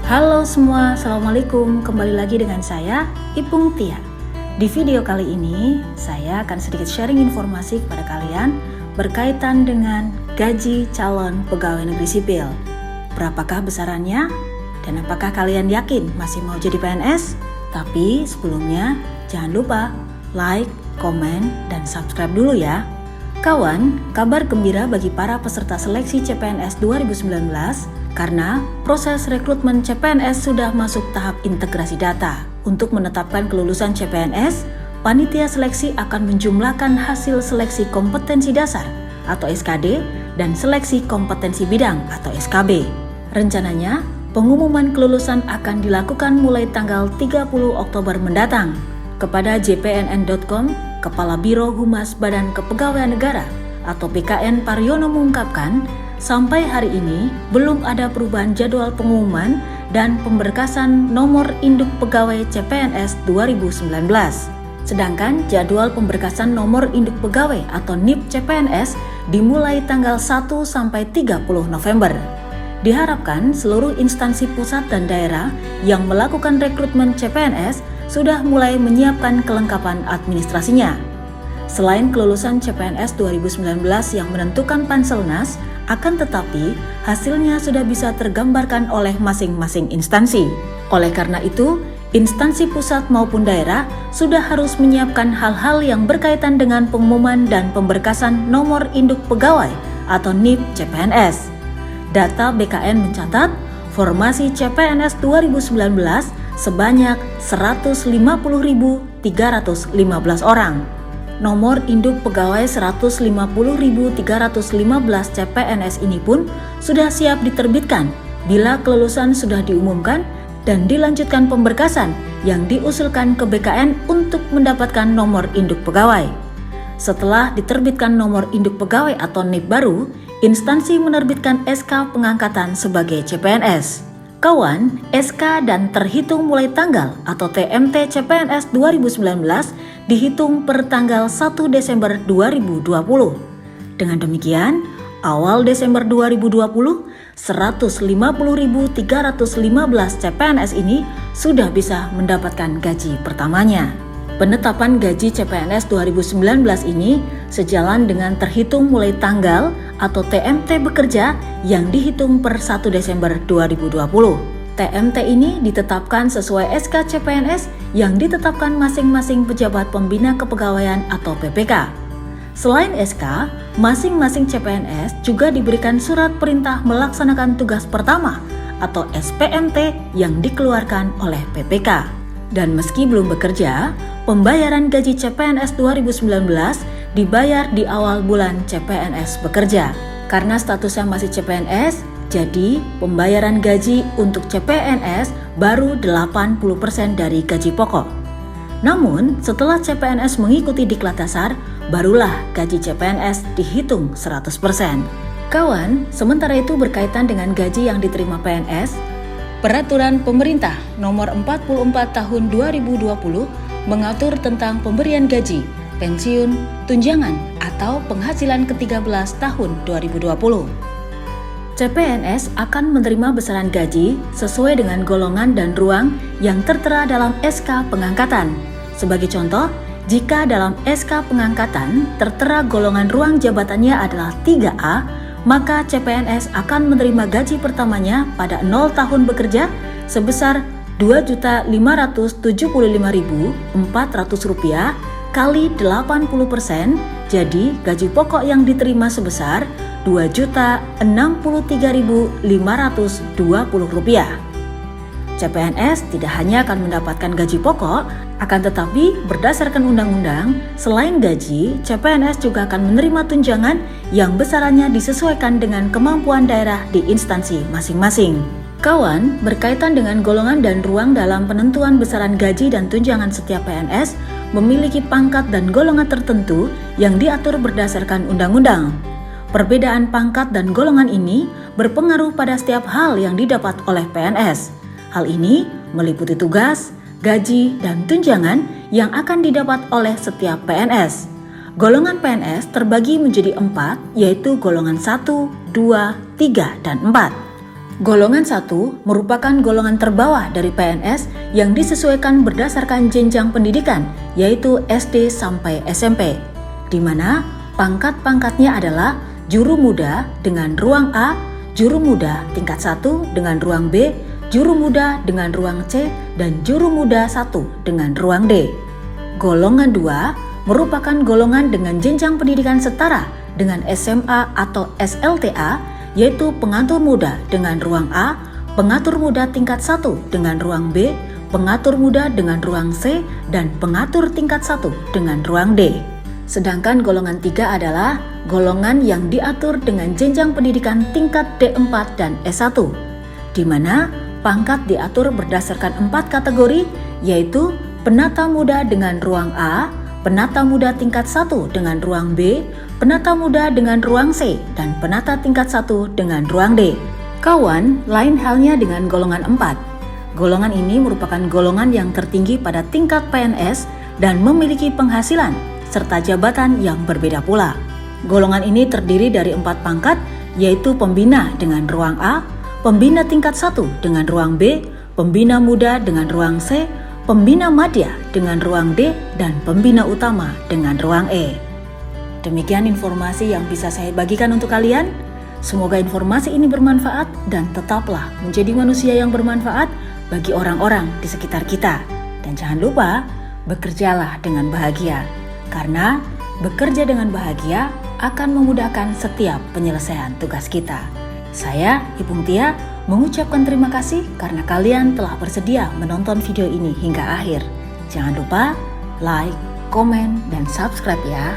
Halo semua, Assalamualaikum. Kembali lagi dengan saya, Ipung Tia. Di video kali ini, saya akan sedikit sharing informasi kepada kalian berkaitan dengan gaji calon pegawai negeri sipil. Berapakah besarannya? Dan apakah kalian yakin masih mau jadi PNS? Tapi sebelumnya, jangan lupa like, komen, dan subscribe dulu ya. Kawan, kabar gembira bagi para peserta seleksi CPNS 2019 karena proses rekrutmen CPNS sudah masuk tahap integrasi data. Untuk menetapkan kelulusan CPNS, panitia seleksi akan menjumlahkan hasil seleksi kompetensi dasar atau SKD dan seleksi kompetensi bidang atau SKB. Rencananya, pengumuman kelulusan akan dilakukan mulai tanggal 30 Oktober mendatang. Kepada jpnn.com, Kepala Biro Humas Badan Kepegawaian Negara atau BKN Paryono mengungkapkan, sampai hari ini belum ada perubahan jadwal pengumuman dan pemberkasan nomor induk pegawai CPNS 2019. Sedangkan jadwal pemberkasan nomor induk pegawai atau NIP CPNS dimulai tanggal 1 sampai 30 November. Diharapkan seluruh instansi pusat dan daerah yang melakukan rekrutmen CPNS sudah mulai menyiapkan kelengkapan administrasinya. Selain kelulusan CPNS 2019 yang menentukan Panselnas, akan tetapi hasilnya sudah bisa tergambarkan oleh masing-masing instansi. Oleh karena itu, instansi pusat maupun daerah sudah harus menyiapkan hal-hal yang berkaitan dengan pengumuman dan pemberkasan nomor induk pegawai atau NIP CPNS. Data BKN mencatat, formasi CPNS 2019 sebanyak 150.315 orang. Nomor induk pegawai 150.315 CPNS ini pun sudah siap diterbitkan bila kelulusan sudah diumumkan dan dilanjutkan pemberkasan yang diusulkan ke BKN untuk mendapatkan nomor induk pegawai. Setelah diterbitkan nomor induk pegawai atau NIP baru, instansi menerbitkan SK pengangkatan sebagai CPNS. Kawan, SK dan terhitung mulai tanggal atau TMT CPNS 2019 dihitung per tanggal 1 Desember 2020. Dengan demikian, awal Desember 2020, 150.315 CPNS ini sudah bisa mendapatkan gaji pertamanya. Penetapan gaji CPNS 2019 ini sejalan dengan terhitung mulai tanggal atau TMT bekerja yang dihitung per 1 Desember 2020. TMT ini ditetapkan sesuai SK CPNS yang ditetapkan masing-masing pejabat pembina kepegawaian atau PPK. Selain SK, masing-masing CPNS juga diberikan surat perintah melaksanakan tugas pertama atau SPMT yang dikeluarkan oleh PPK. Dan meski belum bekerja, pembayaran gaji CPNS 2019 dibayar di awal bulan CPNS bekerja. Karena statusnya masih CPNS, jadi pembayaran gaji untuk CPNS baru 80% dari gaji pokok. Namun, setelah CPNS mengikuti diklat dasar, barulah gaji CPNS dihitung 100%. Kawan, sementara itu berkaitan dengan gaji yang diterima PNS, Peraturan Pemerintah Nomor 44 Tahun 2020 mengatur tentang pemberian gaji, pensiun, tunjangan, atau penghasilan ke-13 tahun 2020. CPNS akan menerima besaran gaji sesuai dengan golongan dan ruang yang tertera dalam SK pengangkatan. Sebagai contoh, jika dalam SK pengangkatan tertera golongan ruang jabatannya adalah 3A, maka CPNS akan menerima gaji pertamanya pada 0 tahun bekerja sebesar Rp2.575.400 kali 80%, jadi gaji pokok yang diterima sebesar Rp2.063.520. CPNS tidak hanya akan mendapatkan gaji pokok, akan tetapi berdasarkan undang-undang, selain gaji, CPNS juga akan menerima tunjangan yang besarannya disesuaikan dengan kemampuan daerah di instansi masing-masing. Kawan, berkaitan dengan golongan dan ruang dalam penentuan besaran gaji dan tunjangan setiap PNS, memiliki pangkat dan golongan tertentu yang diatur berdasarkan undang-undang. Perbedaan pangkat dan golongan ini berpengaruh pada setiap hal yang didapat oleh PNS. Hal ini meliputi tugas, gaji, dan tunjangan yang akan didapat oleh setiap PNS. Golongan PNS terbagi menjadi 4, yaitu golongan 1, 2, 3, dan 4. Golongan 1 merupakan golongan terbawah dari PNS yang disesuaikan berdasarkan jenjang pendidikan, yaitu SD sampai SMP, di mana pangkat-pangkatnya adalah juru muda dengan ruang A, juru muda tingkat 1 dengan ruang B, juru muda dengan ruang C, dan juru muda 1 dengan ruang D. Golongan 2 merupakan golongan dengan jenjang pendidikan setara dengan SMA atau SLTA, yaitu pengatur muda dengan ruang A, pengatur muda tingkat 1 dengan ruang B, pengatur muda dengan ruang C, dan pengatur tingkat 1 dengan ruang D. Sedangkan golongan 3 adalah golongan yang diatur dengan jenjang pendidikan tingkat D4 dan S1, di mana pangkat diatur berdasarkan 4 kategori, yaitu penata muda dengan ruang A, penata muda tingkat 1 dengan ruang B, penata muda dengan ruang C, dan penata tingkat 1 dengan ruang D. Kawan, lain halnya dengan golongan 4. Golongan ini merupakan golongan yang tertinggi pada tingkat PNS dan memiliki penghasilan serta jabatan yang berbeda pula. Golongan ini terdiri dari 4 pangkat, yaitu pembina dengan ruang A, pembina tingkat 1 dengan ruang B, pembina muda dengan ruang C, pembina madya dengan ruang D, dan pembina utama dengan ruang E. Demikian informasi yang bisa saya bagikan untuk kalian. Semoga informasi ini bermanfaat dan tetaplah menjadi manusia yang bermanfaat bagi orang-orang di sekitar kita. Dan jangan lupa, bekerjalah dengan bahagia. Karena bekerja dengan bahagia akan memudahkan setiap penyelesaian tugas kita. Saya, Ipung Tia, mengucapkan terima kasih karena kalian telah bersedia menonton video ini hingga akhir. Jangan lupa like, komen, dan subscribe ya.